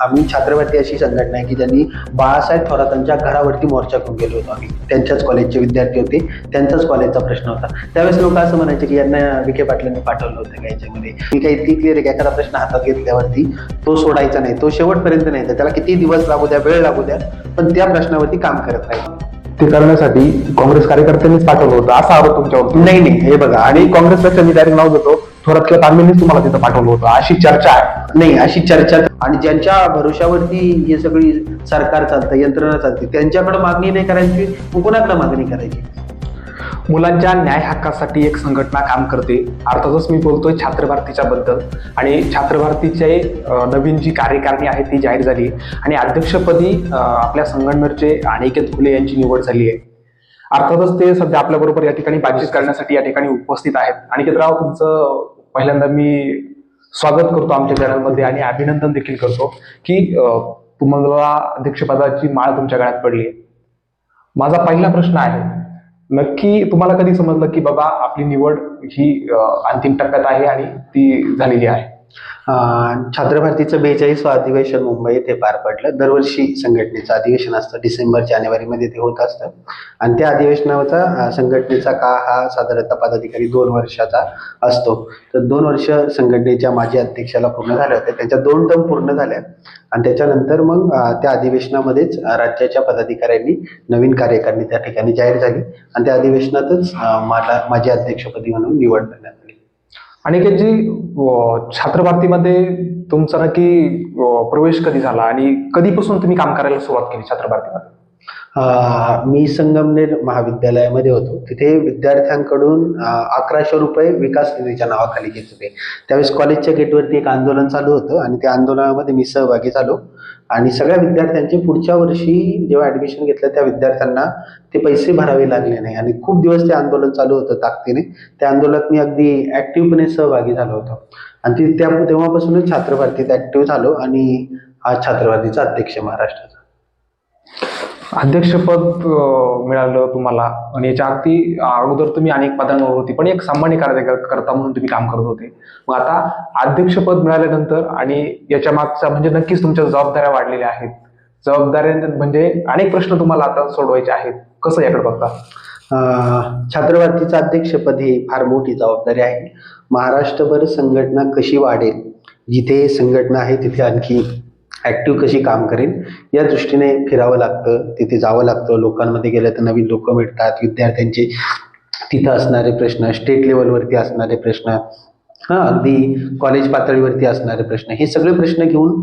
आम्ही छात्रवादी अशी संघटना आहे की ज्यांनी बाळासाहेब थोरातांच्या घरावरती मोर्चा करून गेलो होतो आम्ही. त्यांच्याच कॉलेजचे विद्यार्थी होते, त्यांचाच कॉलेजचा प्रश्न होता. त्यावेळेस लोक असं म्हणायचे की यांना विखे पाटलांनी पाठवलं होतं का याच्यामध्ये. मी काही इतकी क्लिअर आहे की एखादा प्रश्न हातात घेतल्यावरती तो सोडायचा नाही, तो शेवटपर्यंत नाही, त्याला किती दिवस लागू द्या, वेळ लागू द्या, पण त्या प्रश्नावरती काम करत राहील. ते करण्यासाठी काँग्रेस कार्यकर्त्यांनीच पाठवलं होतं असा आरोप तुमच्यावर. नाही नाही, हे बघा, आणि काँग्रेसपेक्षा मी डायरेक्ट नाव देतो, थोरात किंवा तांबेंनीच तुम्हाला तिथं पाठवलं होतं अशी चर्चा आहे. नाही, अशी चर्चा. आणि ज्यांच्या भरोशावरती हे सगळी सरकार चालतं, यंत्रणा चालते, त्यांच्याकडे मागणी नाही करायची, कोणाकडे मागणी करायची. मुलांच्या न्याय हक्कासाठी एक संघटना काम करते. अर्थातच मी बोलतोय छात्र भारतीच्या बद्दल. आणि छात्र भारतीचे नवीन जी कार्यकारिणी आहे ती जाहीर झाली आणि अध्यक्षपदी आपल्या संगमनेरचे अनिकेत फुले यांची निवड झाली आहे. अर्थातच ते सध्या आपल्या बरोबर या ठिकाणी बातचीत करण्यासाठी या ठिकाणी उपस्थित आहेत. अनिकेतराव, तुमचं पहिल्यांदा मी स्वागत करतो आमच्या चॅनलमध्ये आणि अभिनंदन देखील करतो की तुम्हाला अध्यक्षपदाची माळ तुमच्या गळ्यात पडली आहे. माझा पहिला प्रश्न आहे, नक्की तुम्हाला कधी समजलं की बाबा आपली निवड ही अंतिम टप्प्यात आहे आणि ती झालेली आहे? छात्र भारतीचं 42वं अधिवेशन मुंबई येथे पार पडलं. दरवर्षी संघटनेचं अधिवेशन असतं, डिसेंबर-जानेवारीमध्ये ते होत असतं. आणि त्या अधिवेशनाचा संघटनेचा काळ हा साधारणतः पदाधिकारी 2 वर्षाचा असतो. तर 2 वर्ष संघटनेच्या माजी अध्यक्षाला पूर्ण झाल्या होत्या, त्यांच्या 2 टर्म पूर्ण झाल्या. आणि त्याच्यानंतर मग त्या अधिवेशनामध्येच राज्याच्या पदाधिकाऱ्यांनी नवीन कार्यकारिणी त्या ठिकाणी जाहीर झाली आणि त्या अधिवेशनातच माझी अध्यक्षपदी म्हणून निवड करण्यात आली. अनिकेतजी, छात्र भारतीमध्ये तुमचा नक्की प्रवेश कधी झाला आणि कधीपासून तुम्ही काम करायला सुरुवात केली छात्र भारतीमध्ये? मी संगमनेर महाविद्यालयामध्ये होतो. तिथे विद्यार्थ्यांकडून 1100 रुपये विकास निधीच्या नावाखाली घेत होते. त्यावेळेस कॉलेजच्या गेटवरती एक आंदोलन चालू होतं आणि त्या आंदोलनामध्ये मी सहभागी झालो. आणि सगळ्या विद्यार्थ्यांचे पुढच्या वर्षी जेव्हा ऍडमिशन घेतलं त्या विद्यार्थ्यांना ते पैसे भरावे लागले नाही आणि खूप दिवस ते आंदोलन चालू होतं ताकदीने. त्या आंदोलनात मी अगदी ऍक्टिव्हपणे सहभागी झालो होतो आणि तेव्हापासूनच छात्र भारतीत ऍक्टिव्ह झालो आणि आज छात्र भारतीचा अध्यक्ष महाराष्ट्राचा. अध्यक्षपद मिळालं तुम्हाला आणि याच्या अगोदर तुम्ही अनेक पदांवर होती, पण एक सामान्य कार्यकर्ता म्हणून तुम्ही काम करत होते. मग आता अध्यक्षपद मिळाल्यानंतर आणि याच्या मागचा म्हणजे नक्कीच तुमच्या जबाबदाऱ्या वाढलेल्या आहेत. जबाबदाऱ्या म्हणजे अनेक प्रश्न तुम्हाला आता सोडवायचे आहेत. कसं याकडे बघता? छात्र भारतीचं अध्यक्षपद ही फार मोठी जबाबदारी आहे. महाराष्ट्रभर संघटना कशी वाढेल, जिथे संघटना आहे तिथे आणखी ऍक्टिव्ह कशी काम करेल या दृष्टीने फिरावं लागतं, तिथे जावं लागतं. लोकांमध्ये गेलं तर नवीन लोक मिळतात, विद्यार्थ्यांचे तिथं असणारे प्रश्न, स्टेट लेवलवरती असणारे प्रश्न, अगदी कॉलेज पातळीवरती असणारे प्रश्न, हे सगळे प्रश्न घेऊन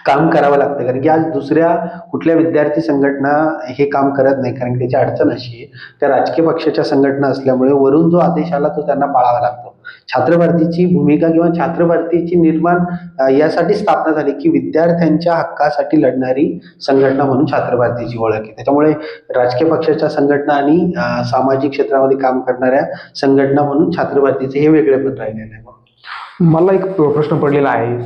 काम करावं लागतं. कारण की आज दुसऱ्या कुठल्या विद्यार्थी संघटना हे काम करत नाही, कारण की त्याची अडचण अशी आहे, त्या राजकीय पक्षाच्या संघटना असल्यामुळे वरून जो आदेश आला तो त्यांना पाळावा लागतो. छात्र भारतीची भूमिका किंवा छात्र भारतीची निर्माण यासाठी स्थापना झाली की विद्यार्थ्यांच्या हक्कासाठी लढणारी संघटना म्हणून छात्र भारतीची ओळख आहे. त्याच्यामुळे राजकीय पक्षाच्या संघटना आणि सामाजिक क्षेत्रामध्ये काम करणाऱ्या संघटना म्हणून छात्र भारतीचे हे वेगळे पण राहिलेले आहे. मला एक प्रश्न पडलेला आहे,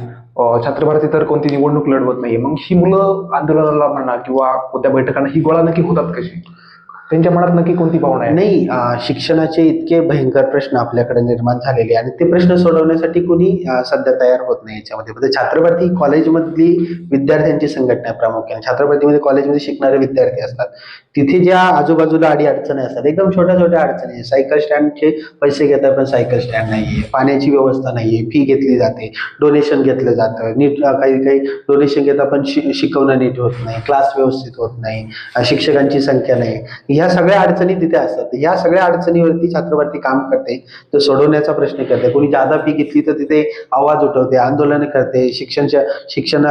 छात्र भारती तर कोणती निवडणूक लढवत नाही, मग ही मुलं आंदोलनाला म्हणा किंवा कोणत्या बैठकांना ही गोळा नक्की होतात कशी? त्यांच्या मनात नक्की कोणती भावना आहे? नाही, शिक्षणाचे इतके भयंकर प्रश्न आपल्याकडे निर्माण झालेले आणि ते प्रश्न सोडवण्यासाठी कोणी सध्या तयार होत नाही. याच्यामध्ये छात्र भारती कॉलेजमधली विद्यार्थ्यांची संघटना आहे प्रामुख्याने. छात्र भारतीमध्ये कॉलेजमध्ये शिकणारे विद्यार्थी असतात, तिथे ज्या आजूबाजूला अडचणी असतात, एकदम छोट्या छोट्या अडचणी. सायकल स्टँडचे पैसे घेतात पण सायकल स्टँड नाहीये, पाण्याची व्यवस्था नाहीये, फी घेतली जाते, डोनेशन घेतलं जातं नीट, काही डोनेशन घेतात पण शिकवणं नीट होत नाही, क्लास व्यवस्थित होत नाही, शिक्षकांची संख्या नाही. ह्या सगळ्या अडचणी तिथे असतात. ह्या सगळ्या अडचणीवरती छात्र भारती काम करते, तर सोडवण्याचा प्रश्न करते. कोणी जादा फी घेतली तर तिथे आवाज उठवते, आंदोलन करते, शिक्षण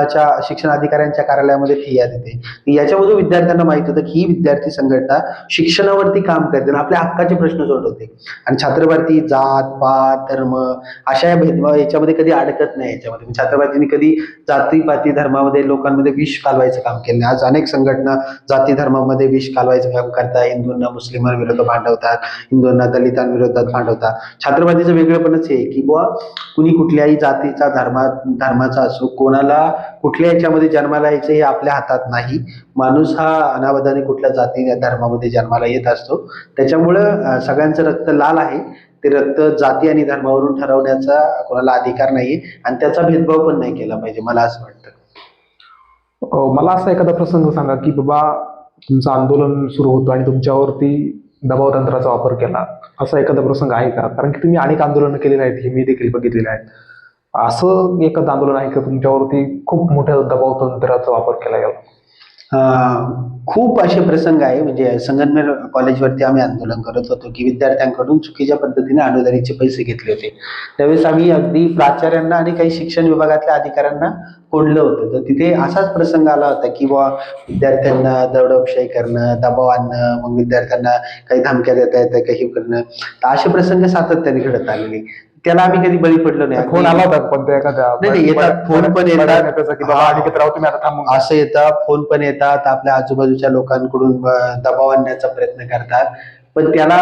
अधिकाऱ्यांच्या कार्यालयामध्ये ठिय्या देते. याच्यामधून विद्यार्थ्यांना माहित होतं की ही विद्यार्थी संघटना शिक्षणावरती काम करते आणि आपल्या हक्काचे प्रश्न सोडवते. आणि छात्र भारती जात पात धर्म अशा भेदभाव याच्यामध्ये कधी अडकत नाही. याच्यामध्ये छात्र भारतीने कधी जातीपाती धर्मामध्ये लोकांमध्ये विष कालवायचं काम केलं नाही. आज अनेक संघटना जाती धर्मामध्ये विष कालवायचं काम करतात, हिंदूंना मुस्लिमांविरोधात भांडवतात, हिंदूंना दलितांविरोधात भांडवतात. छात्र भारतीचं वेगळेपणच आहे की बुवा कुणी कुठल्याही जातीचा धर्माचा असो, कोणाला कुठल्या याच्यामध्ये जन्माला यायचं हे आपल्या हातात नाही. माणूस हा अनावधाने कुठल्या जाती धर्मामध्ये जन्माला येत असतो. त्याच्यामुळं सगळ्यांचं रक्त लाल आहे. ते रक्त जाती आणि धर्मावरून ठरवण्याचा कोणाला अधिकार नाहीये आणि त्याचा भेदभाव पण नाही केला पाहिजे, मला असं वाटतं. मला असा एखादा प्रसंग सांगा की बाबा तुमचं आंदोलन सुरू होतं आणि तुमच्यावरती दबाव तंत्राचा वापर केला, असा एखादा प्रसंग आहे का? कारण की तुम्ही अनेक आंदोलनं केलेली आहेत, हे मी देखील बघितलेले आहेत. असं एखादं आंदोलन आहे का तुमच्यावरती खूप मोठ्या दबाव तंत्राचा वापर केला गेला? खूप असे प्रसंग आहे. म्हणजे संगमनेर कॉलेजवरती आम्ही आंदोलन करत होतो की विद्यार्थ्यांकडून चुकीच्या पद्धतीने अनुदानितचे पैसे घेतले होते. त्यावेळेस आम्ही अगदी प्राचार्यांना आणि काही शिक्षण विभागातल्या अधिकाऱ्यांना कोंडलं होतं. तर तिथे असाच प्रसंग आला होता की बुवा विद्यार्थ्यांना दडपशाही करणं, दबाव आणणं, मग विद्यार्थ्यांना काही धमक्या देता येतात, काही करणं. तर असे प्रसंग सातत्याने घडत आलेले. त्याला आम्ही कधी बळी पडलो नाही. फोन आला होता कोणत्या एखाद्या नाही, येतात. फोन पण येतात. की बाबा अनिकेत राव तुम्ही आता थांबून घ्या. असं येतात, फोन पण येतात, आपल्या आजूबाजूच्या लोकांकडून दबाव आणण्याचा प्रयत्न करतात. पण त्याला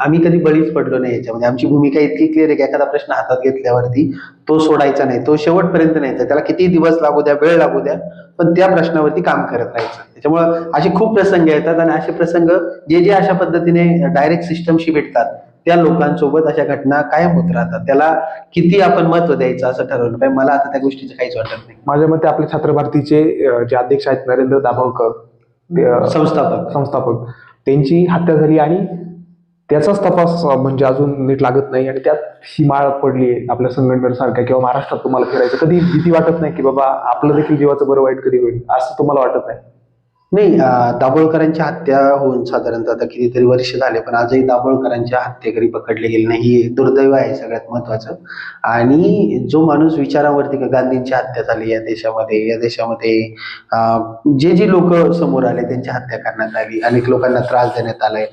आम्ही कधी बळीच पडलो नाही याच्यामध्ये. आमची भूमिका इतकी क्लिअर आहे की एखादा प्रश्न हातात घेतल्यावरती तो सोडायचा नाही, तो शेवटपर्यंत न्यायचा. त्याला किती दिवस लागू द्या, वेळ लागू द्या, पण त्या प्रश्नावरती काम करत राहायचं. त्याच्यामुळं असे खूप प्रसंग येतात आणि असे प्रसंग जे अशा पद्धतीने डायरेक्ट सिस्टमशी भेटतात त्या लोकांसोबत अशा घटना कायम होत राहतात. त्याला किती आपण महत्व द्यायचं असं ठरवलं पाहिजे. मला आता त्या गोष्टीचं काहीच वाटत नाही. माझ्या मते आपले छात्र भारतीचे जे अध्यक्ष आहेत नरेंद्र दाभोळकर, संस्थापक, त्यांची हत्या झाली आणि त्याचाच तपास म्हणजे अजून नीट लागत नाही आणि त्यात ही माळ पडली आपल्या संगमनेर सारख्या किंवा महाराष्ट्रात तुम्हाला फिरायचं कधी भीती वाटत नाही की बाबा आपलं देखील जीवाचं बरं वाईट कधी होईल, असं तुम्हाला वाटत नाही? नाही, दाभोळकरांची हत्या होऊन साधारणतः आता कितीतरी वर्ष झाले, पण आजही दाभोळकरांच्या हत्येकरी पकडले गेले नाही. हे दुर्दैव आहे सगळ्यात महत्वाचं. आणि जो माणूस विचारावरती गांधींची हत्या झाली या देशामध्ये जे लोक समोर आले त्यांची हत्या करण्यात आली, अनेक लोकांना त्रास देण्यात आलाय.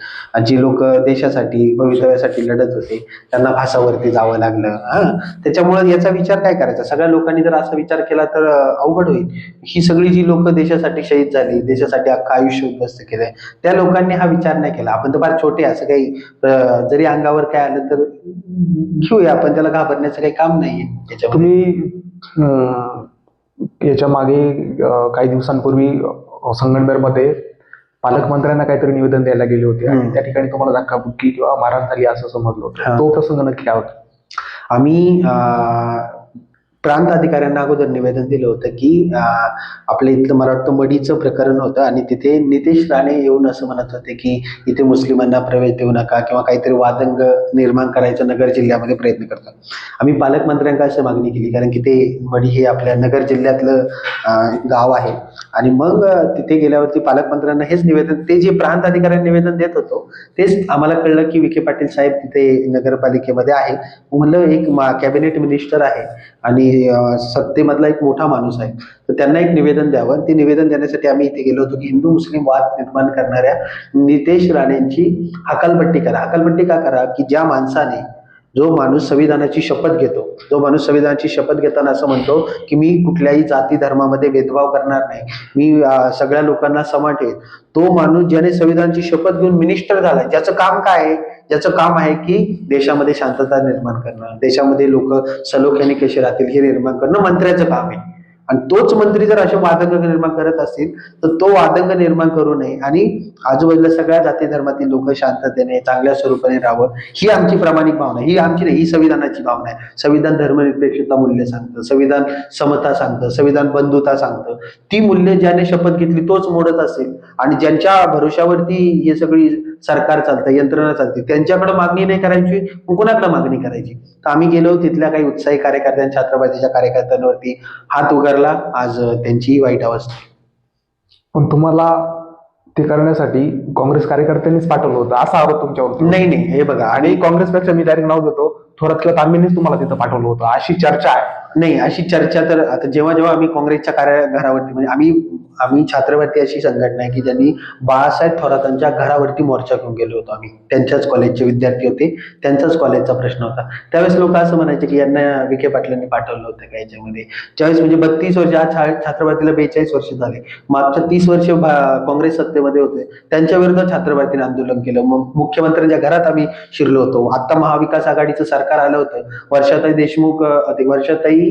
जी लोक देशासाठी भवितव्यासाठी लढत होते त्यांना फासावरती जावं लागलं. त्याच्यामुळे याचा विचार काय करायचा? सगळ्या लोकांनी जर असा विचार केला तर अवघड होईल. ही सगळी जी लोक देशासाठी शहीद झाली, देशासाठी अख्खं आयुष्य उद्ध्वस्त केलंय, त्या लोकांनी हा विचार नाही केला. आपण तर फार छोटे, असं काही जरी अंगावर काय आलं तर घेऊया आपण, त्याला घाबरण्याचं काही काम नाहीये त्याच्यामध्ये. तुम्ही याच्या मागे काही दिवसांपूर्वी संगमनेरमध्ये पालकमंत्र्यांना काहीतरी निवेदन द्यायला गेले होते आणि त्या ठिकाणी तुम्हाला धक्काबुक्की किंवा मारहाण झाली असं समजलं होतं. तो प्रसंग नक्की काय होता? आम्ही प्रांत अधिकाऱ्यांना अगोदर निवेदन दिलं होतं की आपल्या इथलं मला वाटतं मडीचं प्रकरण होतं आणि तिथे नितेश राणे येऊन असं म्हणत होते की इथे मुस्लिमांना प्रवेश देऊ नका किंवा काहीतरी वादंग निर्माण करायचं नगर जिल्ह्यामध्ये प्रयत्न करतात. आम्ही पालकमंत्र्यांना अशी मागणी केली, कारण की ते मडी हे आपल्या नगर जिल्ह्यातलं गाव आहे. आणि मग तिथे गेल्यावरती पालकमंत्र्यांना हेच निवेदन, ते जे प्रांत अधिकाऱ्यांना निवेदन देत होतो तेच आम्हाला कळलं की विखे पाटील साहेब तिथे नगरपालिकेमध्ये आहे. म्हणलं एक कॅबिनेट मिनिस्टर आहे आणि सत्तेमधला एक मोठा माणूस आहे, तर त्यांना एक निवेदन द्यावं. ते निवेदन देण्यासाठी आम्ही इथे गेलो होतो की हिंदू मुस्लिम वाद निर्माण करणाऱ्या नितेश राणेंची हकालपट्टी करा. हकालपट्टी का करा? की ज्या माणसाने, जो माणूस संविधानाची शपथ घेतो, जो माणूस संविधानाची शपथ घेताना असं म्हणतो की मी कुठल्याही जाती धर्मामध्ये भेदभाव करणार नाही, मी सगळ्या लोकांना समान ठेवेन, तो माणूस ज्याने संविधानाची शपथ घेऊन मिनिस्टर झालाय, ज्याचं काम काय आहे? ज्याचं काम आहे की देशामध्ये शांतता निर्माण करणं, देशामध्ये लोक सलोख्याने कसे राहतील हे निर्माण करणं मंत्र्याचं काम आहे. आणि तोच मंत्री जर असे वादंग निर्माण करत असतील तर तो वादंग निर्माण करू नये आणि आजूबाजूला सगळ्या जाती धर्मातील लोक शांततेने चांगल्या स्वरूपाने राहावं, ही आमची प्रामाणिक भावना आहे. ही आमची नाही, ही संविधानाची भावना आहे. संविधान धर्मनिरपेक्षता मूल्य सांगतं, संविधान समता सांगतं, संविधान बंधुता सांगतं. ती मूल्य ज्याने शपथ घेतली तोच मोडत असेल आणि ज्यांच्या भरोशावरती हे सगळी सरकार चालतं, यंत्रणा चालते, त्यांच्याकडे मागणी नाही करायची, मग कुणाकडे मागणी करायची? तर आम्ही गेलो, तिथल्या काही उत्साही कार्यकर्त्यां, छत्रपतीच्या कार्यकर्त्यांवरती हात उगारला. आज त्यांची वाईट अवस्था. पण तुम्हाला ते करण्यासाठी काँग्रेस कार्यकर्त्यांनीच पाठवलं होतं असा आरोप तुमच्यावर? नाही, हे बघा, आणि काँग्रेसपेक्षा मी डायरेक्ट नाव देतो, थोरात किंवा तांबेंनीच तुम्हाला तिथं पाठवलं होतं अशी चर्चा आहे. नाही, अशी चर्चा तर आता जेव्हा आम्ही काँग्रेसच्या घरावरती, म्हणजे आम्ही छात्रवरती अशी संघटना आहे की ज्यांनी बाळासाहेब थोरातांच्या घरावरती मोर्चा घेऊन गेलो होतो. आम्ही त्यांच्याच कॉलेजचे विद्यार्थी होते, त्यांचाच कॉलेजचा प्रश्न होता. त्यावेळेस लोक असं म्हणायचे की यांना विखे पाटलांनी पाठवलं होतं का याच्यामध्ये. ज्यावेळेस म्हणजे 32 वर्ष, आज छात्रवरतीला 42 वर्ष झाले, मागच्या 30 वर्ष काँग्रेस सत्तेमध्ये होते, त्यांच्या विरुद्ध छात्रवरतीने आंदोलन केलं. मग मुख्यमंत्र्यांच्या घरात आम्ही शिरलो होतो. आता महाविकास आघाडीचं सरकार आलं होतं, वर्षाताई देशमुख, वर्षाताई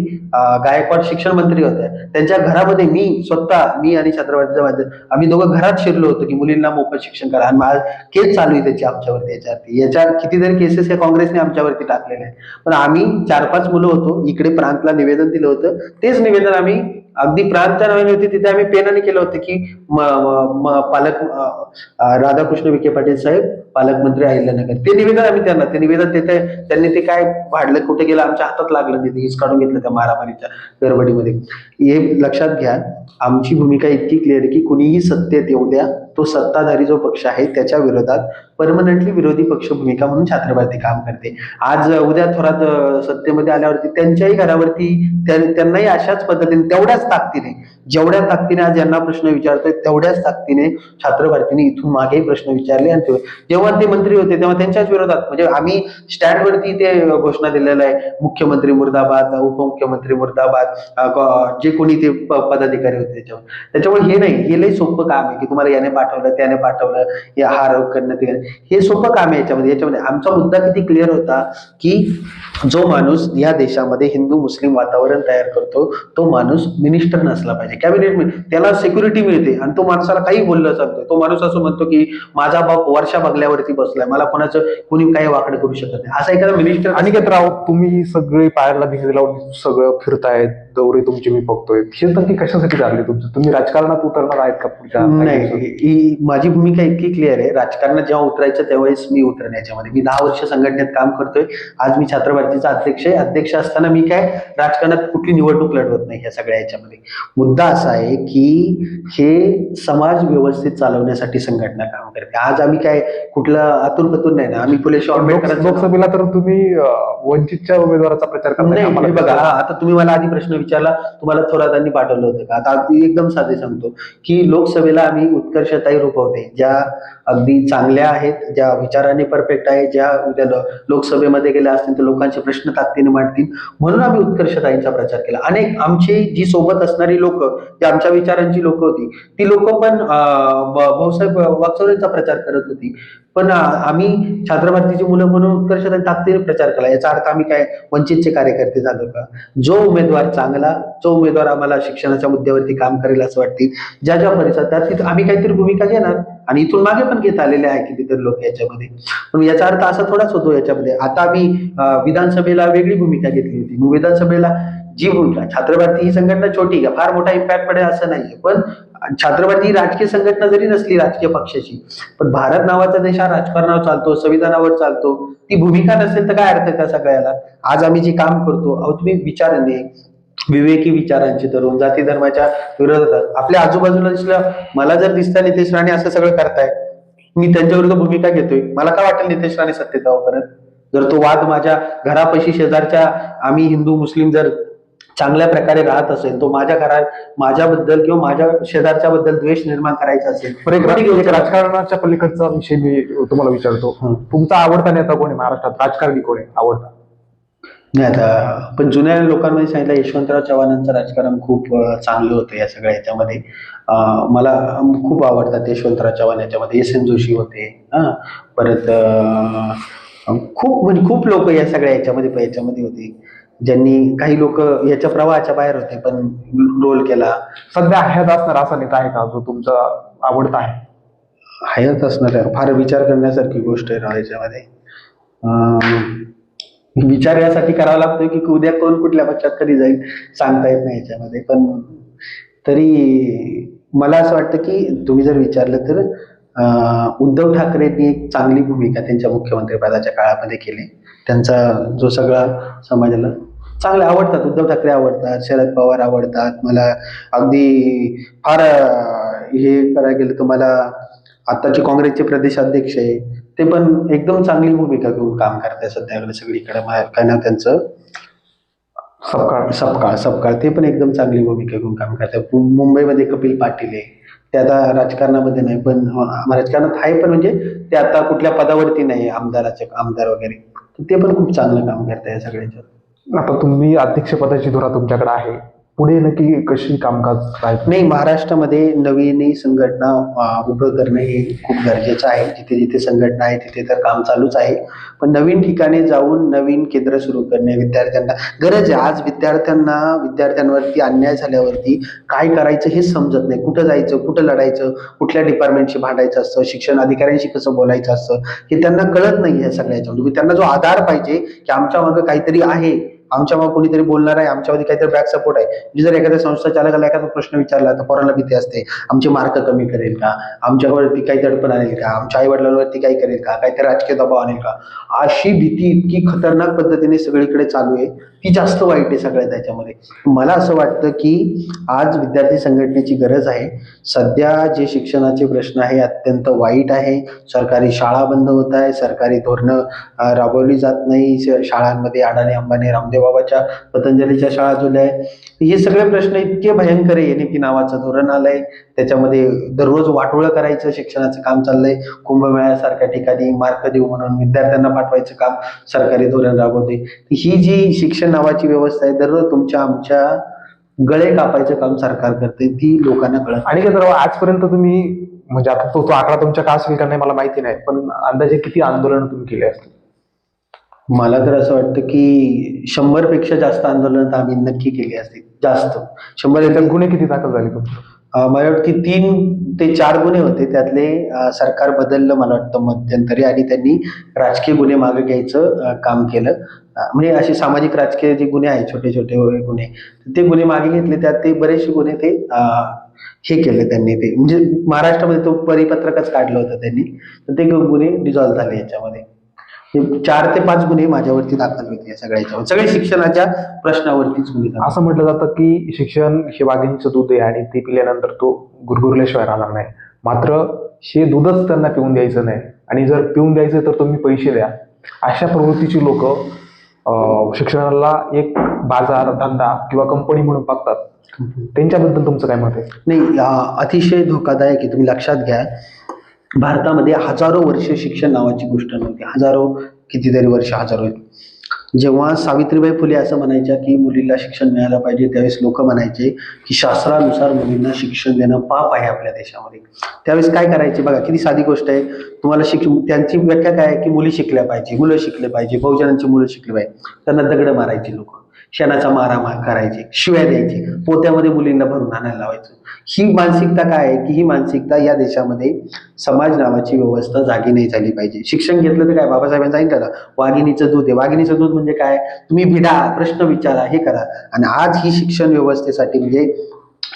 गायकवाड शिक्षण मंत्री होत्या, त्यांच्या घरामध्ये मी आणि छत्रपतीचा माझं, आम्ही दोघं घरात शिरलो होतो की मुलींना मोफत शिक्षण करा. आणि केस चालू आहे त्याची आमच्यावरती, याच्या कितीतरी केसेस हे काँग्रेसने आमच्यावरती टाकलेले आहेत. पण आम्ही 4-5 मुलं होतो, इकडे प्रांतला निवेदन दिलं होतं, तेच निवेदन आम्ही अगदी प्रांतच्या नावाने होती, तिथे आम्ही पेनाने केलं होतं की पालक राधाकृष्ण विखे पाटील साहेब, पालकमंत्री अहिल्यानगर. ते निवेदन आम्ही त्यांना, ते निवेदन देते, त्यांनी ते काय भाडलं कुठे गेलं आमच्या हातात लागलं नाही, हीच काढून घेतलं त्या मारामारीच्या गडबडीमध्ये. हे लक्षात घ्या, आमची भूमिका इतकी क्लिअर आहे की कुणीही सत्तेत येऊ द्या, तो सत्ताधारी जो पक्ष आहे त्याच्या विरोधात परमनंटली विरोधी पक्ष भूमिका म्हणून छात्र भारती काम करते. आज उद्या थोरात सत्तेमध्ये आल्यावरती त्यांच्याही घरावरती त्यांनाही अशाच पद्धतीने, तेवढ्याच ताकदीने, जेवढ्या ताकदीने आज यांना प्रश्न विचारतोय तेवढ्याच ताकदीने छात्र भारतीने इथून मागेही प्रश्न विचारले. आणि जेव्हा ते मंत्री होते तेव्हा त्यांच्याच विरोधात, म्हणजे आम्ही स्टँडवरती ते घोषणा दिलेलं आहे, मुख्यमंत्री मुर्दाबाद, उपमुख्यमंत्री मुर्दाबाद, जे कोणी ते पदाधिकारी होते त्याच्यामुळे हे नाही, हे लई सोपं काम आहे की तुम्हाला याने पाठवलं त्याने पाठवलं, या हा आरोप करणं ते, हे सोपं काम आहे. याच्यामध्ये आमचा मुद्दा किती क्लिअर होता की जो माणूस या देशामध्ये हिंदू मुस्लिम वातावरण तयार करतो तो माणूस मिनिस्टर नसला पाहिजे, कॅबिनेट, त्याला सिक्युरिटी मिळते आणि तो माणसाला काही बोललं चालतोय. तो माणूस असं म्हणतो की माझा बाप वर्षा बंगल्यावरती बसलाय, मला कोणी काही वाकडं करू शकत नाही, असा एखादा मिनिस्टर. अनिकेत राव, तुम्ही सगळे पायाला भिंगरी लावून सगळं फिरतायत, दौरे तुमचे मी बघतोय, हे नक्की कशासाठी चालले तुमचं? तुम्ही राजकारणात उतरणार आहेत का पुढच्या? नाही, माझी भूमिका इतकी क्लिअर आहे, राजकारणात जेव्हा उतरायचं त्यावेळेस मी उतरेन याच्यामध्ये. मी 10 वर्ष संघटनेत काम करतोय, आज मी छात्र भारतीचा अध्यक्ष आहे. अध्यक्ष असताना मी काय राजकारणात कुठली निवडणूक लढवत नाही. ह्या सगळ्या याच्यामध्ये मुद्दा असा आहे की हे समाज व्यवस्थित चालवण्यासाठी संघटना काम करते. आज आम्ही काय कुठलं आतून नाही ना, आम्ही लोकसभेला तर तुम्ही वंचितच्या उमेदवाराचा प्रचार करताय. बघा, आता तुम्ही मला आधी प्रश्न विचारला, तुम्हाला थोरातांनी पाठवलं होतं का? आता एकदम साधे सांगतो की लोकसभेला आम्ही उत्कर्षताई रुपवते, ज्या अगदी चांगल्या आहेत, ज्या विचाराने परफेक्ट आहे, ज्या उद्या लोकसभेमध्ये गेल्या असतील तर लोकांचे प्रश्न ताकदीने मांडतील, म्हणून आम्ही उत्कर्षताईंचा प्रचार केला. अनेक आमची जी सोबत असणारी लोक, जी आमच्या विचारांची लोक होती, ती लोक पण भाऊसाहेब वागचौरेंचा प्रचार करत होती. पण आम्ही छात्र भारतीची मुलं म्हणून उत्कर्षताई ताकदीने प्रचार केला. याचा अर्थ आम्ही काय वंचितचे कार्यकर्ते झालो का? जो उमेदवार चांगला, जो उमेदवार आम्हाला शिक्षणाच्या मुद्द्यावरती काम करेल असं वाटतील, ज्या ज्या परिसरात तिथे आम्ही काहीतरी भूमिका घेणार, आणि इथून मागे पण घेत आलेले आहे कितीतरी लोक याच्यामध्ये. पण याचा अर्थ असा थोडाच होतो याच्यामध्ये. आता आम्ही विधानसभेला वेगळी भूमिका घेतली होती. मग विधानसभेला जी भूमिका, छात्र भारती ही संघटना छोटी का फार मोठा इम्पॅक्ट पडेल असं नाहीये, पण छात्र भारती ही राजकीय संघटना जरी नसली राजकीय पक्षाची, पण भारत नावाचा देश हा राजकारणावर चालतो, संविधानावर चालतो. ती भूमिका नसेल तर काय अर्थ त्या सगळ्याला? आज आम्ही जे काम करतो, अहो तुम्ही विचाराने, विवेकी विचारांचे तरुण, जाती धर्माच्या विरोधात आपल्या आजूबाजूला दिसलं, मला जर दिसतं नितेश राणे असं सगळं करताय, मी त्यांच्याविरुद्ध भूमिका घेतोय, मला काय वाटेल नितेश राणे सत्तेत जावं परत? जर तो वाद माझ्या घरापाशी शेजारच्या आम्ही हिंदू मुस्लिम जर चांगल्या प्रकारे राहत असेल, तो माझ्या घरात माझ्याबद्दल किंवा माझ्या शेजारच्या बद्दल द्वेष निर्माण करायचा असेल. एक राजकारणाच्या पलीकडचा विषय मी तुम्हाला विचारतो, तुमचा आवडता नेता कोण आहे महाराष्ट्रात? राजकारणी कोण आहे आवडता? नाही, आता पण जुन्या लोकांमध्ये सांगितलं यशवंतराव चव्हाणांचं राजकारण खूप चांगलं होतं या सगळ्या याच्यामध्ये. मला खूप आवडतात यशवंतराव चव्हाण याच्यामध्ये. एस.एन. जोशी होते, परत खूप लोक या सगळ्या याच्यामध्ये होते, ज्यांनी, काही लोक याच्या प्रवाहाच्या बाहेर होते पण रोल केला. सध्या हयात असणार असा नेता आहे का जो तुमचा आवडता आहे? हयात असणार फार विचार करण्यासारखी गोष्ट आहे ना याच्यामध्ये. विचार यासाठी करावा लागतोय की उद्या कोण कुठल्या पक्षात कधी जाईल सांगता येत नाही याच्यामध्ये. पण तरी मला असं वाटतं की तुम्ही जर विचारलं तर उद्धव ठाकरेंनी एक चांगली भूमिका त्यांच्या मुख्यमंत्री पदाच्या काळामध्ये केली. त्यांचा जो सगळा समाजाला चांगले आवडतात, उद्धव ठाकरे आवडतात, शरद पवार आवडतात मला. अगदी फार हे करायला गेलं तर मला आताचे काँग्रेसचे प्रदेशाध्यक्ष आहे, ते पण एकदम चांगली भूमिका घेऊन काम करतात सध्याकडे सगळीकडे. काय नाव त्यांचं? सपकाळ. ते पण एकदम चांगली भूमिका घेऊन काम करतात. मुंबईमध्ये कपिल पाटील आहे, ते आता राजकारणामध्ये नाही पण राजकारणात आहे, पण म्हणजे ते आता कुठल्या पदावरती नाही, आमदार वगैरे, ते पण खूप चांगलं काम करतात या सगळ्यांच्यात. आता तुम्ही अध्यक्षपदाची धुरा तुमच्याकडे आहे, पुढे नक्की कशी कामकाज राहत? नाही, महाराष्ट्रामध्ये नवीन संघटना उभं करणं हे खूप गरजेचं आहे. जिथे जिथे संघटना आहे तिथे तर काम चालूच आहे, पण नवीन ठिकाणी जाऊन नवीन केंद्र सुरू करणे विद्यार्थ्यांना गरज आहे. आज विद्यार्थ्यांवरती अन्याय झाल्यावरती काय करायचं हेच समजत नाही. कुठं जायचं, कुठं लढायचं, कुठल्या डिपार्टमेंटशी भांडायचं असतं, शिक्षण अधिकाऱ्यांशी कसं बोलायचं असतं, हे त्यांना कळत नाही. या सगळ्याच्या त्यांना जो आधार पाहिजे की आमच्या मागं काहीतरी आहे, आमच्या मग कोणीतरी बोलणार आहे, आमच्यामध्ये काहीतरी बॅक सपोर्ट आहे. म्हणजे जर एखाद्या संस्था चालकाला एखादा प्रश्न विचारला तर पोरांना भीती असते, आमचे मार्क कमी करेल का, आमच्यावरती काही दडपण आणेल का, आमच्या आई वडिलांवरती काही करेल का, काहीतरी राजकीय दबाव आणेल का. अशी भीती इतकी खतरनाक पद्धतीने सगळीकडे चालू आहे, ती जास्त वाईट आहे सगळ्या त्याच्यामध्ये. मला असं वाटतं की आज विद्यार्थी संघटनेची गरज आहे. सध्या जे शिक्षणाचे प्रश्न आहे अत्यंत वाईट आहे. सरकारी शाळा बंद होत आहे, सरकारी धोरणं राबवली जात नाही, शाळांमध्ये अडाणी अंबानी रामदेव बाबाच्या पतंजलीच्या शाळा जुळल्या आहे. हे सगळे प्रश्न इतके भयंकर आहे. एनईपी नावाचं धोरण आलंय, त्याच्यामध्ये दररोज वाटोळं करायचं शिक्षणाचं काम चाललंय. कुंभमेळ्यासारख्या ठिकाणी मार्क देऊ म्हणून विद्यार्थ्यांना पाठवायचं काम सरकारी धोरण राबवते. ही जी शिक्षण नावाची व्यवस्था आहे, दररोज तुमच्या आमच्या गळे कापायचं काम सरकार करते, ती लोकांना कळत. आणि तर आजपर्यंत तुम्ही म्हणजे आता तो आकडा तुमच्या का असेल का नाही मला माहिती नाही, पण अंदाजे किती आंदोलन तुम्ही केले असतील? मला तर असं वाटतं की 100 पेक्षा जास्त आंदोलन तर आम्ही नक्की केली असतील. जास्त 100 गुन्हे किती दाखल झाले तुमचे? मला वाटतं की 3 ते 4 गुन्हे होते. त्यातले सरकार बदललं मला वाटतं मध्यंतरी, आणि त्यांनी राजकीय गुन्हे मागे घ्यायचं काम केलं. म्हणजे असे सामाजिक राजकीय जे गुन्हे आहेत, छोटे छोटे गुन्हे, ते गुन्हे मागे घेतले. त्यात ते बरेचसे गुन्हे ते हे केले त्यांनी, ते म्हणजे महाराष्ट्रामध्ये तो परिपत्रकच काढलं होतं त्यांनी, तर ते गुन्हे डिझॉल्व्ह झाले. याच्यामध्ये 4 ते 5 गुन्हे माझ्यावरती दाखल होते या सगळ्याच्या, सगळे शिक्षणाच्या प्रश्नावरतीच गुन्हे. असं म्हटलं जातं की शिक्षण हे वाघिणीचं दूध आहे आणि ते पिल्यानंतर तो गुरगुरल्याशिवाय राहणार नाही. मात्र हे दूधच त्यांना पिऊन द्यायचं नाही, आणि जर पिऊन द्यायचं तर तुम्ही पैसे द्या. अशा प्रवृत्तीची लोक शिक्षणाला एक बाजार धंदा किंवा कंपनी म्हणून बघतात. त्यांच्याबद्दल तुमचं काय मत आहे? नाही, अतिशय धोकादायक आहे. तुम्ही लक्षात घ्या, भारतामध्ये हजारो वर्ष शिक्षण नावाची गोष्ट नव्हती. हजारो, कितीतरी वर्ष, हजारो. जेव्हा सावित्रीबाई फुले असं म्हणायच्या की मुलीला शिक्षण मिळालं पाहिजे, त्यावेळेस लोक म्हणायचे की शास्त्रानुसार मुलींना शिक्षण देणं पाप आहे आपल्या देशामध्ये. त्यावेळेस काय करायचे बघा, किती साधी गोष्ट आहे. तुम्हाला त्यांची व्याख्या काय आहे की मुली शिकल्या पाहिजे, मुलं शिकले पाहिजे, बहुजनांची मुलं शिकली पाहिजे. त्यांना दगड मारायचे लोक, शेणाचा मारा करायचे, शिव्या द्यायचे, पोत्यामध्ये मुलींना भरून आणायला लावायचं. ही मानसिकता काय आहे की ही मानसिकता या देशामध्ये समाज नावाची व्यवस्था जागी नाही झाली पाहिजे. शिक्षण घेतलं तर काय, बाबासाहेबांनी सांगितलं ना, वाघिणीचं दूध आहे. वाघिणीचं दूध म्हणजे काय, तुम्ही भिडा, प्रश्न विचारा, हे करा. आणि आज ही शिक्षण व्यवस्थेसाठी म्हणजे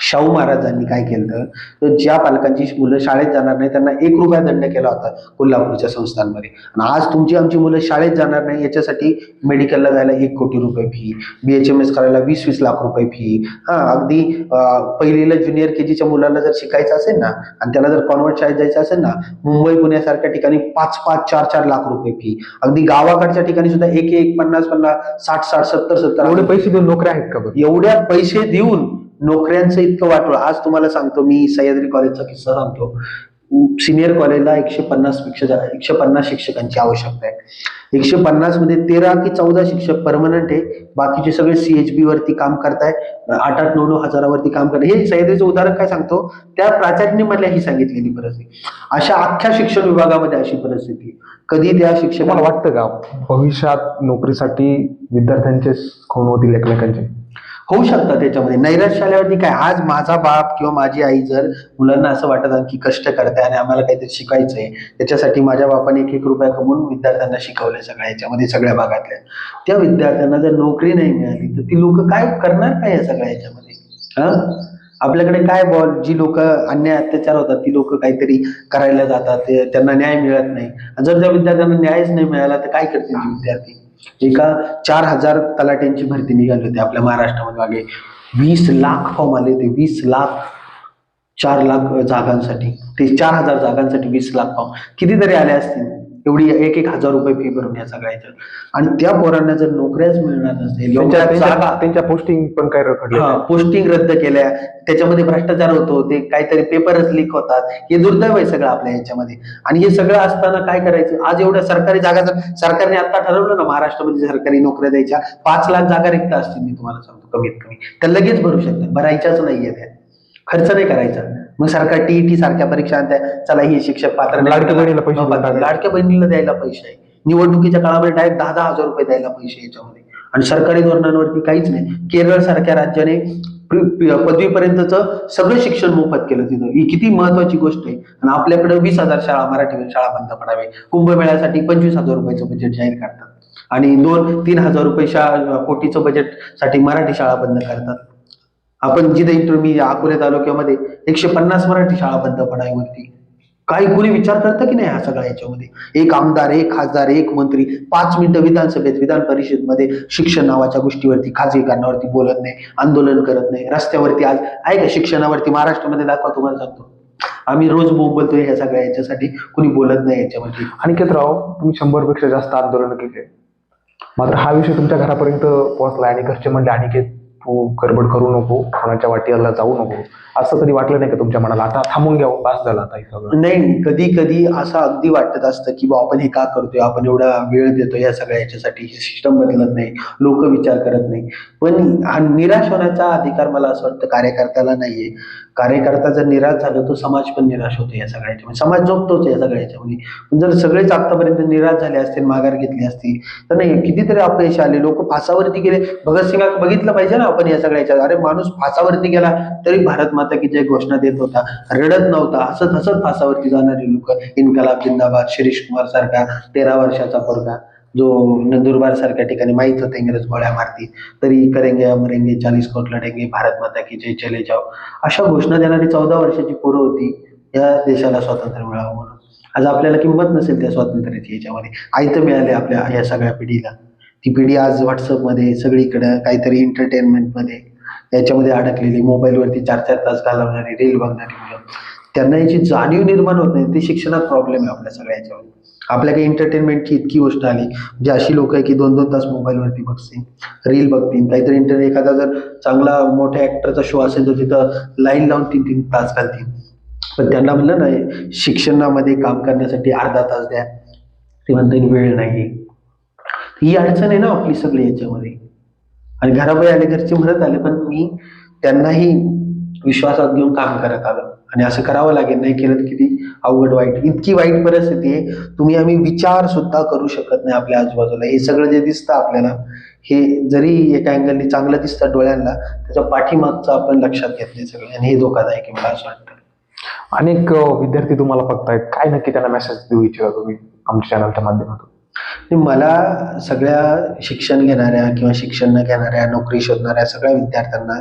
शाहू महाराजांनी काय केलं, तर ज्या पालकांची मुलं शाळेत जाणार नाही त्यांना 1 रुपया दंड केला होता कोल्हापूरच्या संस्थांमध्ये. आणि आज तुमची आमची मुलं शाळेत जाणार नाही याच्यासाठी मेडिकलला जायला 1 कोटी रुपये फी, BHMS करायला 20-20 लाख रुपये फी. अगदी पहिलीला ज्युनियर KGच्या मुलाला जर शिकायचं असेल ना, आणि त्याला जर कॉन्व्हेंट शाळेत जायचं असेल ना, मुंबई पुण्यासारख्या ठिकाणी 5-5, 4-4 लाख रुपये फी. अगदी गावाकडच्या ठिकाणी सुद्धा 1-1, 50-50, 60-60, 70-70 एवढे पैसे देऊन नोकऱ्या आहेत का? एवढ्या पैसे देऊन नोकऱ्यांचं इतकं वाटोळ. आज तुम्हाला सांगतो, मी सह्याद्री कॉलेजचा किस्सा सांगतो. सिनियर कॉलेजला 150 शिक्षकांची आवश्यकता आहे. 150 मध्ये 13 की 14 शिक्षक परमनंट आहे, बाकीचे सगळे CHB वरती काम करताय, 8-8, 9-9 हजारावरती काम करताय. हे सह्याद्रीचं उदाहरण काय सांगतो, त्या प्राचार्याने मला ही सांगितलेली परिस्थिती. अशा अख्ख्या शिक्षण विभागामध्ये अशी परिस्थिती. कधी त्या शिक्षकाला वाटतं का भविष्यात नोकरीसाठी विद्यार्थ्यांचे खून होतील एकमेकांचे? होऊ शकतात. त्याच्यामध्ये नैराश्य आल्यावरती काय, आज माझा बाप किंवा माझी आई जर मुलांना असं वाटत की कष्ट करताय आणि आम्हाला काहीतरी शिकायचंय, त्याच्यासाठी माझ्या बापाने 1-1 रुपया कमवून विद्यार्थ्यांना शिकवलंय सगळ्या याच्यामध्ये, सगळ्या भागातल्या. त्या विद्यार्थ्यांना जर नोकरी नाही मिळाली तर ती लोक काय करणार काय या सगळ्या याच्यामध्ये? आपल्याकडे काय जी लोक अन्याय अत्याचार होतात ती लोक काहीतरी करायला जातात, त्यांना न्याय मिळत नाही. जर त्या विद्यार्थ्यांना न्यायच नाही मिळाला तर काय करतील ते विद्यार्थी? एका 4,000 तलाट्यांची भरती निघाली होती आपल्या महाराष्ट्रामध्ये मागे. 20 लाख फॉर्म आले होते, 20 लाख, 4 लाख जागांसाठी. ते 4,000 जागांसाठी 20 लाख फॉर्म कितीतरी आले असतील. एवढी 1-1 हजार रुपये फी भरून या सगळ्याच्या. आणि त्या पोरांना जर नोकऱ्याच मिळणार नसेल, त्यांच्या पोस्टिंग पण काय रखडल्या, पोस्टिंग रद्द केल्या, त्याच्यामध्ये भ्रष्टाचार होतो, ते काहीतरी पेपरच लीक होतात, हे दुर्दैव आहे सगळं आपल्या याच्यामध्ये. आणि हे सगळं असताना काय करायचं? आज एवढ्या सरकारी जागा, सरकारने आता ठरवलं ना महाराष्ट्रामध्ये सरकारी नोकऱ्या द्यायच्या, 5 लाख जागा रिक्त असतील, मी तुम्हाला सांगतो कमीत कमी. त्या लगेच भरू शकतात, भरायच्याच नाहीये, त्या खर्च नाही करायचा. मग सरकार TET सारख्या परीक्षा आणताय, चला ही शिक्षक पात्र, लाडक्या बहिणीला पैसे, लाडक्या बहिणीला द्यायला पैसे आहे. निवडणुकीच्या काळामध्ये डायरेक्ट 10-10 हजार रुपये द्यायला पैसे याच्यामध्ये. आणि सरकारी धोरणांवरती काहीच नाही. केरळ सारख्या राज्याने पदवीपर्यंतचं सगळं शिक्षण मोफत केलं तिथं. ही किती महत्वाची गोष्ट आहे. आणि आपल्याकडे 20,000 शाळा, मराठी शाळा बंद पडावे, कुंभमेळ्यासाठी 25,000 रुपयाचं बजेट जाहीर करतात. आणि 2-3 हजार रुपये कोटीचं बजेटसाठी मराठी शाळा बंद करतात. आपण जिथे मी अकोले तालुक्यामध्ये 150 मराठी शाळा बंद पडायवरती काही कुणी विचार करतं की नाही? हा सगळा याच्यामध्ये एक आमदार, एक खासदार, एक मंत्री 5 मिनिटं विधानसभेत, विधान परिषदमध्ये शिक्षण नावाच्या गोष्टीवरती, खाजगीकरणावरती बोलत नाही, आंदोलन करत नाही. रस्त्यावरती आज आहे का शिक्षणावरती? महाराष्ट्रामध्ये दाखवा, तुम्हाला सांगतो. आम्ही रोज बोलतोय ह्या सगळ्या याच्यासाठी, कुणी बोलत नाही याच्यामध्ये. अनिकेतराव, तुम्ही 100 पेक्षा जास्त आंदोलन केले, मात्र हा विषय तुमच्या घरापर्यंत पोहोचला आणि घरचे म्हणले अनिकेत तू गडबड करू नको, कोणाच्या वाटेला जाऊ नको. असं कधी वाटलं नाही का तुमच्या मनाला, आता थांबून घ्यावं, बास झाला आता हे सगळं? नाही, कधी कधी असं अगदी वाटत असतं की बा आपण हे का करतोय, आपण एवढा वेळ देतोय या सगळ्या याच्यासाठी, हे सिस्टम बदलत नाही, लोक विचार करत नाही. पण हा निराश होण्याचा अधिकार मला असं वाटतं कार्यकर्त्याला नाहीये. कार्यकर्ता जर निराश झाला तो समाज पण निराश होतो या सगळ्या याच्यामध्ये, समाज झोपतोच या सगळ्या याच्यामध्ये. पण जर सगळेच आतापर्यंत निराश झाले असतील, माघार घेतली असती तर नाही, कितीतरी अपयश आले, लोक फासावरती गेले. भगतसिंगा बघितलं पाहिजे ना आपण या सगळ्या याच्यात. अरे माणूस फासावरती गेला तरी भारत माता की जय घोषणा देत होता, रडत नव्हता, हसत हसत फासावरती जाणारे लोक. इन्कलाब जिंदाबाद, शिरीष कुमार सारखा 13 वर्षाचा पोरगा जो नंदुरबार सारख्या ठिकाणी माहित होतं इंग्रज गोळ्या मारती तरी करेंगे अमरेंगे 40 कोट लढेंगे, भारत माता की जय, चले जाओ, अशा घोषणा देणारी 14 वर्षाची पोरं होती या देशाला स्वातंत्र्य मिळावं म्हणून. आज आपल्याला किंमत नसेल त्या स्वातंत्र्याची याच्यामध्ये. आयतं मिळाले आपल्या या सगळ्या पिढीला. ती पिढी आज व्हॉट्सअपमध्ये, सगळीकडे काहीतरी एंटरटेनमेंटमध्ये याच्यामध्ये अडकलेली, मोबाईलवरती 4-4 तास घालवणारी, रील बघणारी मुलं. त्यांना याची जाणीव निर्माण होत नाही. ते शिक्षणात प्रॉब्लेम आहे आपल्या सगळ्या याच्यामध्ये. आपल्या काही एंटरटेनमेंटची इतकी गोष्ट आली, म्हणजे अशी लोक आहे की 2-2 तास मोबाईलवरती बघतील, रील बघतील, काहीतरी इंटरनेट, एखादा जर चांगला मोठ्या ऍक्टरचा शो असेल तर तिथं लाईन लावून 3-3 तास घालतील. पण त्यांना म्हणलं ना शिक्षणामध्ये काम करण्यासाठी अर्धा तास द्या, ते म्हणतात वेळ नाही. ही अडचण आहे ना आपली सगळी याच्यामध्ये. आणि घराबाई आले, घरचे म्हणत आले, पण मी त्यांनाही विश्वासात घेऊन काम करत आलो. आणि असं करावं लागेल, नाही केलं तर किती अवघड, वाईट, इतकी वाईट परिस्थिती आहे, आम्ही विचार सुद्धा करू शकत नाही आपल्या आजूबाजूला. हे सगळं जे दिसतं आपल्याला, हे जरी एका अँगलनी चांगलं दिसतं डोळ्यांना, त्याच्या पाठीमागचं आपण लक्षात घेतले सगळे, आणि हे धोकादायक आहे मला असं वाटतं. अनेक विद्यार्थी तुम्हाला बघतायत, काय नक्की त्यांना मेसेज देऊ इच्छिता तुम्ही आमच्या चॅनलच्या माध्यमातून? मला सगळ्या शिक्षण घेणाऱ्या किंवा शिक्षण न घेणाऱ्या, नोकरी शोधणाऱ्या सगळ्या विद्यार्थ्यांना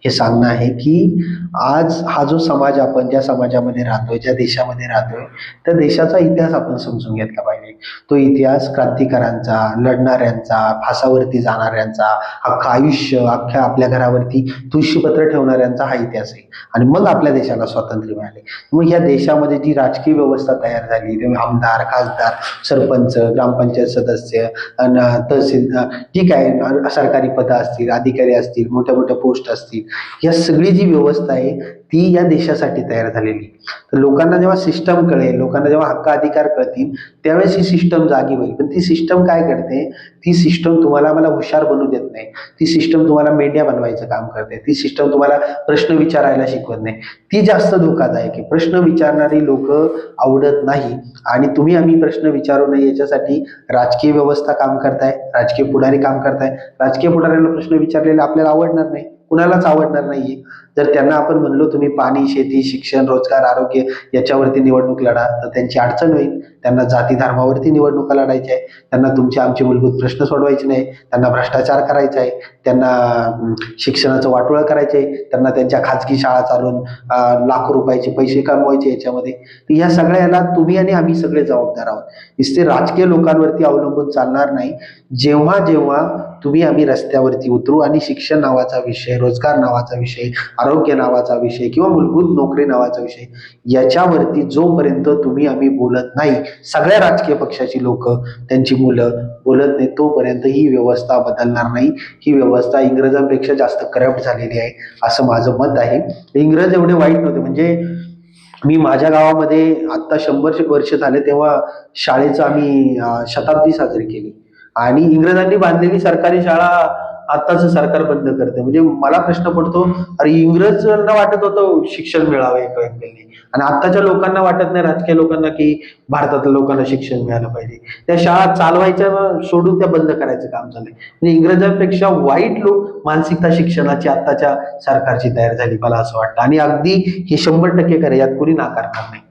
हे सांगणं आहे की आज हा जो समाज, आपण ज्या समाजामध्ये राहतोय, ज्या देशामध्ये राहतोय, त्या देशाचा इतिहास आपण समजून घेतला पाहिजे. तो इतिहास क्रांतिकारांचा, लढणाऱ्यांचा, फासावरती जाणाऱ्यांचा, अख्खं आयुष्य अख्ख्या आपल्या घरावरती तुळशीपत्र ठेवणाऱ्यांचा हा इतिहास आहे. आणि मग आपल्या देशाला स्वातंत्र्य मिळाले. मग या देशामध्ये जी राजकीय व्यवस्था तयार झाली, आमदार, खासदार, सरपंच, ग्रामपंचायत सदस्य, तहसील, ठीक आहे, सरकारी पदं असतील, अधिकारी असतील, मोठ्या मोठ्या पोस्ट असतील, या सगळी जी व्यवस्था आहे ती या देशासाठी तयार झालेली. तर लोकांना जेव्हा सिस्टम कळेल, लोकांना जेव्हा हक्क अधिकार कळतील, त्यावेळेस ही सिस्टम जागी होईल. पण ती सिस्टम काय करते? ती सिस्टम तुम्हाला मला हुशार बनू देत नाही. ती सिस्टम तुम्हाला मेंढ्या बनवायचं काम करते. ती सिस्टम तुम्हाला प्रश्न विचारायला शिकवत नाही. ती जास्त धोकादायक आहे. प्रश्न विचारणारी लोक आवडत नाही. आणि तुम्ही आम्ही प्रश्न विचारू नये याच्यासाठी राजकीय व्यवस्था काम करताय, राजकीय पुढारी काम करताय. राजकीय पुढाऱ्यांना प्रश्न विचारलेले आपल्याला आवडणार नाही, कुणालाच आवडणार नाहीये. जर त्यांना आपण म्हणलो तुम्ही पाणी, शेती, शिक्षण, रोजगार, आरोग्य याच्यावरती निवडणूक लढा, तर त्यांची अडचण होईल. त्यांना जाती धर्मावरती निवडणुका लढायच्या आहे, त्यांना तुमचे आमचे मूलभूत प्रश्न सोडवायचे नाही, त्यांना भ्रष्टाचार करायचा आहे, त्यांना शिक्षणाचं वाटोळं करायचं आहे, त्यांना त्यांच्या खाजगी शाळा चालून लाखो रुपयाचे पैसे कमवायचे याच्यामध्ये. तर या सगळ्याला तुम्ही आणि आम्ही सगळे जबाबदार आहोत. नुसते राजकीय लोकांवरती अवलंबून चालणार नाही. जेव्हा जेव्हा तुम्ही आम्ही रस्त्यावरती उतरू आणि शिक्षण नावाचा विषय, रोजगार नावाचा विषय, आरोग्य नावाचा विषय किंवा मूलभूत नोकरी नावाचा विषय, याच्यावरती जोपर्यंत तुम्ही आम्ही बोलत नाही, सगळ्या राजकीय पक्षाची लोक, त्यांची मुलं बोलत नाही, तोपर्यंत ही व्यवस्था बदलणार नाही. ही व्यवस्था इंग्रजांपेक्षा जास्त करप्ट झालेली आहे असं माझं मत आहे. इंग्रज एवढे वाईट नव्हते. म्हणजे मी माझ्या गावामध्ये आता 100 वर्ष झाले तेव्हा शाळेचं आम्ही शताब्दी साजरी केली, आणि इंग्रजांनी बांधलेली सरकारी शाळा आताच सरकार बंद करते. म्हणजे मला प्रश्न पडतो, अरे इंग्रजांना वाटत होतं शिक्षण मिळावं एका व्यक्तीने, आणि आताच्या लोकांना वाटत नाही, राजकीय लोकांना, की भारतातल्या लोकांना शिक्षण मिळालं पाहिजे. त्या शाळा चालवायच्या सोडून त्या बंद करायचं काम चाललंय. म्हणजे इंग्रजांपेक्षा वाईट लोक मानसिकता शिक्षणाची आताच्या सरकारची तयार झाली मला असं वाटतं. आणि अगदी हे 100% खरं, यात कोणी नाकारणार नाही.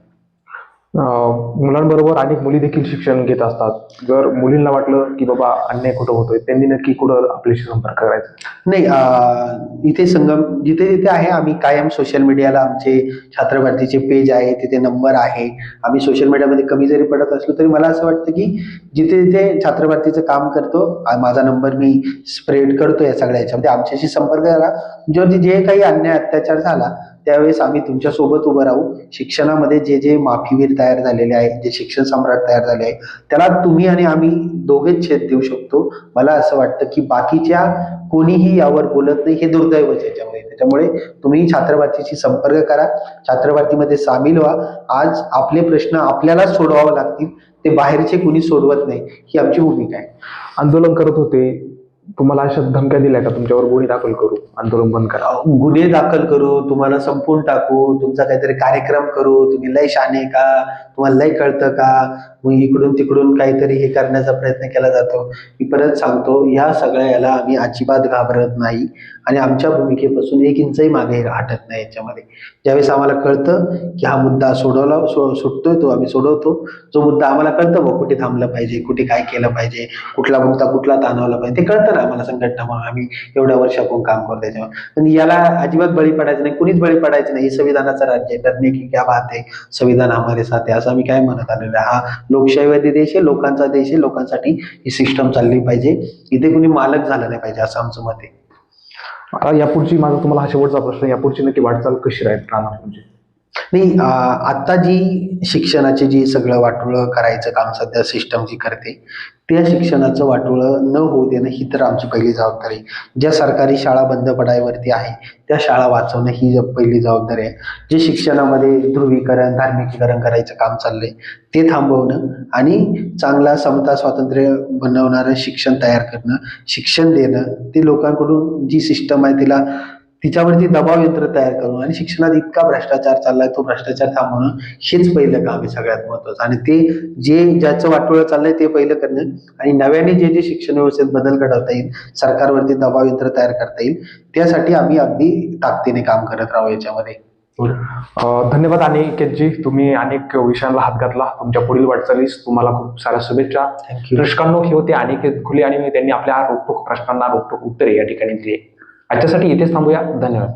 मुलांबरोबर अनेक मुली देखील शिक्षण घेत असतात. जर मुलींना वाटलं की बाबा अन्याय कुठं होतोय, त्यांनी नक्की कुठं आपल्याशी संपर्क करायचा? नाही, इथे संगम जिथे जिथे आहे, आम्ही कायम सोशल मीडियाला आमचे छात्र भारतीचे पेज आहे, तिथे नंबर आहे. आम्ही सोशल मीडियामध्ये कमी जरी पडत असलो तरी मला असं वाटतं की जिथे जिथे छात्र भारतीचं काम करतो, माझा नंबर मी स्प्रेड करतो या सगळ्या याच्यामध्ये. आमच्याशी संपर्क करा. जे काही अन्याय अत्याचार झाला त्यावेळेस आम्ही तुमच्या सोबत उभं राहू. शिक्षणामध्ये जे जे माफीवीर तयार झालेले आहेत, जे शिक्षण सम्राट तयार झाले आहे, त्याला तुम्ही आणि आम्ही दोघेच छेद देऊ शकतो. मला असं वाटतं की बाकीच्या कोणीही यावर बोलत नाही, हे दुर्दैवच आहे याच्यामध्ये. त्याच्यामुळे तुम्ही छात्रभारतीशी संपर्क करा, छात्रभारतीमध्ये सामील व्हा. आज आपले प्रश्न आपल्यालाच सोडवावे लागतील, ते बाहेरचे कुणी सोडवत नाही, ही आमची भूमिका आहे. आंदोलन करत होते, तुम्हाला अशा धमक्या दिल्या का तुमच्यावर गुन्हे दाखल करू, आंदोलन बंद करा? गुन्हे दाखल करू, तुम्हाला संपवून टाकू, तुमचा काहीतरी कार्यक्रम करू, तुम्ही लय शाणे का, तुम्हाला लय कळतं का, मग इकडून तिकडून काहीतरी हे करण्याचा प्रयत्न केला जातो. मी परत सांगतो, ह्या सगळ्या याला आम्ही अजिबात घाबरत नाही आणि आमच्या भूमिकेपासून एक इंचही मागे हटत नाही याच्यामध्ये. ज्यावेळेस आम्हाला कळतं की हा मुद्दा सुटतोय, तो आम्ही सोडवतो. जो मुद्दा आम्हाला कळतं बघ कुठे थांबलं पाहिजे, कुठे काय केलं पाहिजे, कुठला मुद्दा कुठला ताणवला पाहिजे, ते कळतं ना आम्हाला संघटना म्हणून. आम्ही एवढ्या वर्षापासून काम करतो त्याच्यावर. पण याला अजिबात बळी पडायचं नाही, कुणीच बळी पडायचं नाही. हे संविधानाचं राज्य आहे, डरने की क्या बात आहे, संविधान हमारे साथ है, असं आम्ही काय म्हणत आलेलं आहे. हा लोकशाहीवादी देश आहे, लोकांचा देश आहे, लोकांसाठी ही सिस्टम चालली पाहिजे. इथे कुणी मालक झालं नाही पाहिजे, असं आमचं मत आहे. आता यापुढची, माझा तुम्हाला हा शेवटचा प्रश्न, यापुढची नक्की वाटचाल कशी राहणार तुमची? नाही, आता जी शिक्षणाचे जी सगळं वाटोळं करायचं काम सध्या सिस्टम जी करते, त्या शिक्षणाचं वाटोळं न होऊ देणं ही तर आमची पहिली जबाबदारी आहे. ज्या सरकारी शाळा बंद पडायवरती आहे त्या शाळा वाचवणं ही पहिली जबाबदारी आहे. जे शिक्षणामध्ये ध्रुवीकरण, धार्मिकीकरण करायचं काम चाललंय ते थांबवणं आणि चांगला समता स्वातंत्र्य बनवणारं शिक्षण तयार करणं, शिक्षण देणं, ते लोकांकडून जी सिस्टम आहे तिच्यावरती दबाव यंत्र तयार करून, आणि शिक्षणात इतका भ्रष्टाचार चाललाय तो भ्रष्टाचार थांबवणं हेच पहिलं काम आहे सगळ्यात महत्वाचं. आणि ते ज्याचं वाटोळं चाललंय ते पहिलं करणं, आणि नव्याने जे शिक्षण व्यवस्थेत बदल घडवता येईल, सरकारवरती दबाव यंत्र तयार करता येईल, त्यासाठी आम्ही अगदी ताकदीने काम करत राहू याच्यामध्ये. धन्यवाद अनिकेतजी, तुम्ही अनेक विषयांना हात घातला. तुमच्या पुढील वाटचालीस तुम्हाला खूप साऱ्या शुभेच्छा. थँक्यू. दर्शकांनो, हे होते अनिकेत घुले आणि त्यांनी आपल्या रोखोक प्रश्नांना रोखोक उत्तरे या ठिकाणी दिली. आजच्यासाठी इथेच थांबूया. धन्यवाद.